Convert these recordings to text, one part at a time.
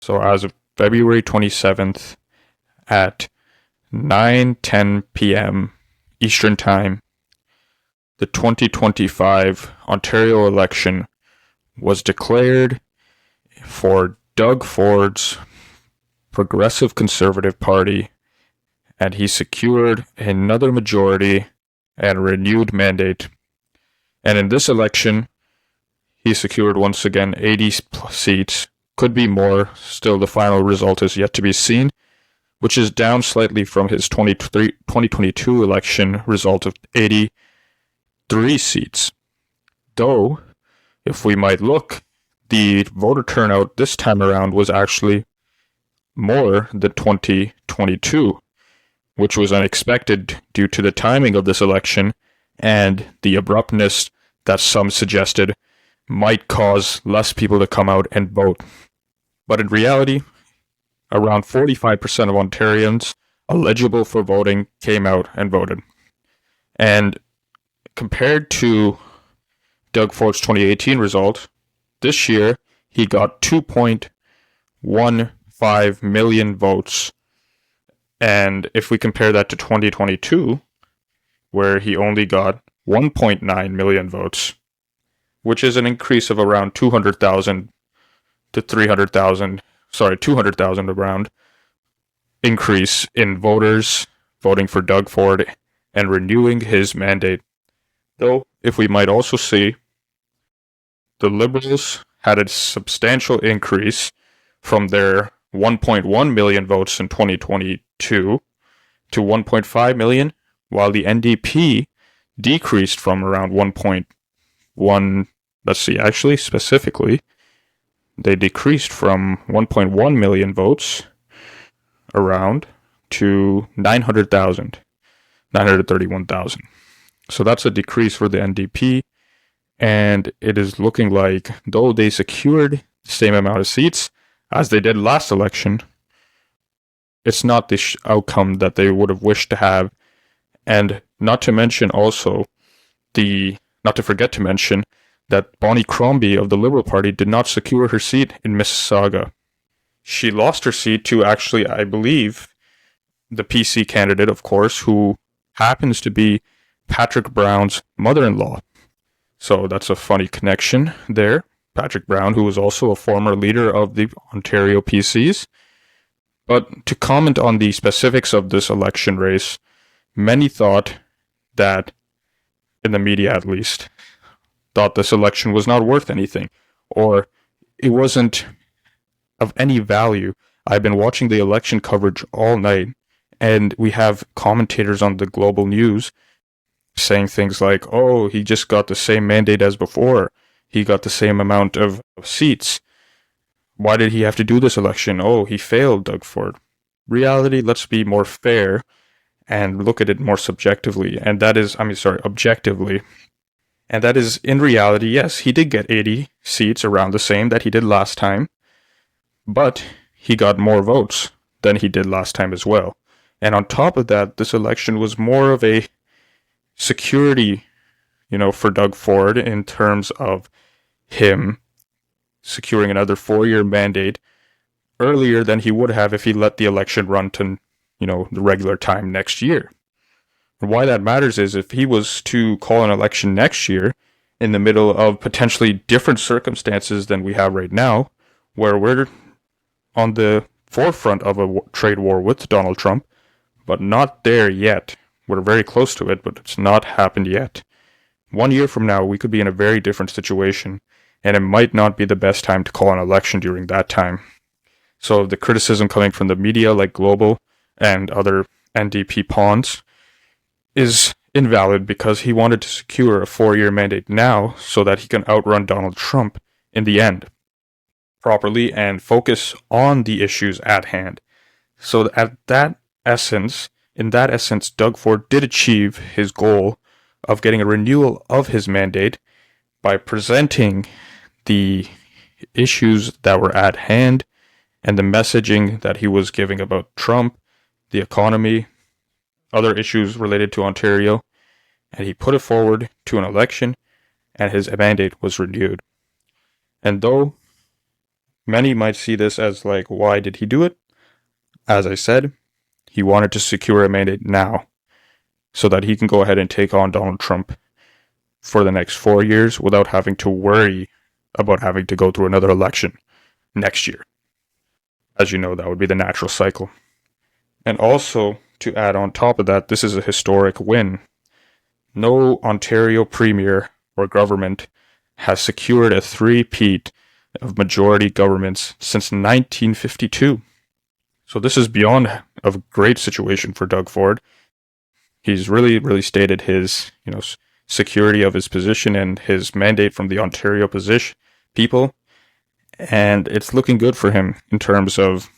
So as of February 27th at 9:10 p.m. Eastern Time, the 2025 Ontario election was declared for Doug Ford's Progressive Conservative Party, and he secured another majority and a renewed mandate. And in this election, he secured once again 80 seats. Could be more. Still, the final result is yet to be seen, which is down slightly from his 2022 election result of 83 seats. Though, if we might look, the voter turnout this time around was actually more than 2022, which was unexpected due to the timing of this election and the abruptness that some suggested might cause less people to come out and vote. But in reality, around 45% of Ontarians eligible for voting came out and voted. And compared to Doug Ford's 2018 result, this year he got 2.15 million votes. And if we compare that to 2022, where he only got 1.9 million votes, which is an increase of around 200,000 to 300,000, 200,000 around increase in voters voting for Doug Ford and renewing his mandate. Though, if we might also see, the Liberals had a substantial increase from their 1.1 million votes in 2022 to 1.5 million, while the NDP decreased from around 1.1, specifically, they decreased from 1.1 million votes around to 931,000. So that's a decrease for the NDP, and it is looking like, though they secured the same amount of seats as they did last election, it's not the outcome that they would have wished to have. And not to forget to mention that Bonnie Crombie of the Liberal Party did not secure her seat in Mississauga. She lost her seat to actually, I believe, the PC candidate, of course, who happens to be Patrick Brown's mother-in-law. So that's a funny connection there. Patrick Brown, who was also a former leader of the Ontario PCs. But to comment on the specifics of this election race, many thought that, in the media at least, thought this election was not worth anything, or it wasn't of any value. I've been watching the election coverage all night, and we have commentators on the Global News saying things like, oh, he just got the same mandate as before. He got the same amount of seats. Why did he have to do this election? Oh, he failed, Doug Ford. Reality, let's be more fair and look at it more objectively. And that is, in reality, yes, he did get 80 seats, around the same that he did last time. But he got more votes than he did last time as well. And on top of that, this election was more of a security, for Doug Ford in terms of him securing another 4-year mandate earlier than he would have if he let the election run to, the regular time next year. And why that matters is if he was to call an election next year in the middle of potentially different circumstances than we have right now, where we're on the forefront of a trade war with Donald Trump, but not there yet. We're very close to it, but it's not happened yet. 1 year from now, we could be in a very different situation, and it might not be the best time to call an election during that time. So the criticism coming from the media like Global and other NDP pawns is invalid because he wanted to secure a 4-year mandate now so that he can outrun Donald Trump in the end properly and focus on the issues at hand. So in that essence, Doug Ford did achieve his goal of getting a renewal of his mandate by presenting the issues that were at hand and the messaging that he was giving about Trump, the economy, other issues related to Ontario, and he put it forward to an election, and his mandate was renewed. And though Many might see this as like, why did he do it? As I said, he wanted to secure a mandate now so that he can go ahead and take on Donald Trump for the next 4 years without having to worry about having to go through another election next year. As you know, that would be the natural cycle. And also, to add on top of that, this is a historic win. No Ontario premier or government has secured a three-peat of majority governments since 1952. So this is beyond a great situation for Doug Ford. He's really stated his, security of his position and his mandate from the Ontario people, and it's looking good for him in terms of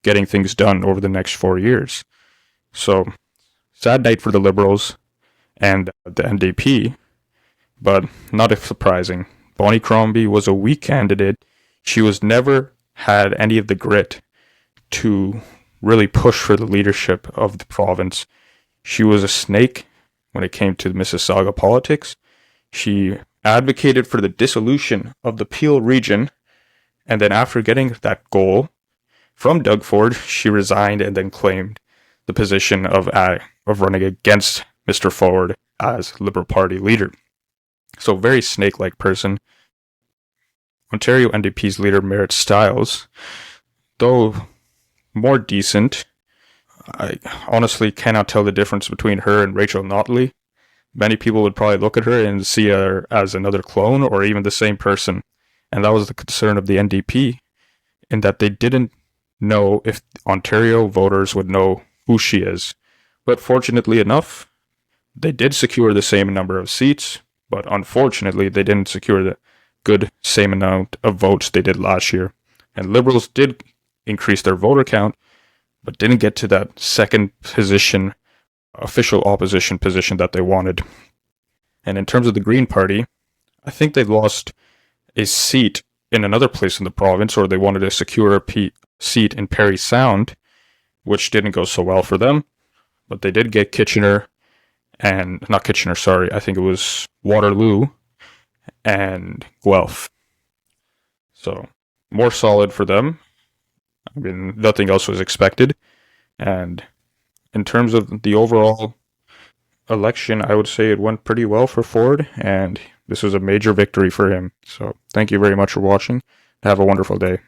getting things done over the next 4 years. So, sad night for the Liberals and the NDP, but not surprising. Bonnie Crombie was a weak candidate. She was never had any of the grit to really push for the leadership of the province. She was a snake when it came to Mississauga politics. She advocated for the dissolution of the Peel region, and then after getting that goal from Doug Ford, she resigned and then claimed the position of running against Mr. Ford as Liberal Party leader. So very snake-like person. Ontario NDP's leader, Merritt Stiles, though more decent, I honestly cannot tell the difference between her and Rachel Notley. Many people would probably look at her and see her as another clone or even the same person. And that was the concern of the NDP, in that they didn't know if Ontario voters would know who she is. But fortunately enough, they did secure the same number of seats, but unfortunately they didn't secure the good same amount of votes they did last year. And Liberals did increase their voter count, but didn't get to that second position, official opposition position that they wanted. And in terms of the Green Party, I think they lost a seat in another place in the province, or they wanted to secure a seat in Parry Sound, which didn't go so well for them. But they did get Kitchener, and not Kitchener, sorry, I think it was Waterloo and Guelph. So, more solid for them. I mean, nothing else was expected. And in terms of the overall election, I would say it went pretty well for Ford, and this was a major victory for him. So thank you very much for watching. Have a wonderful day.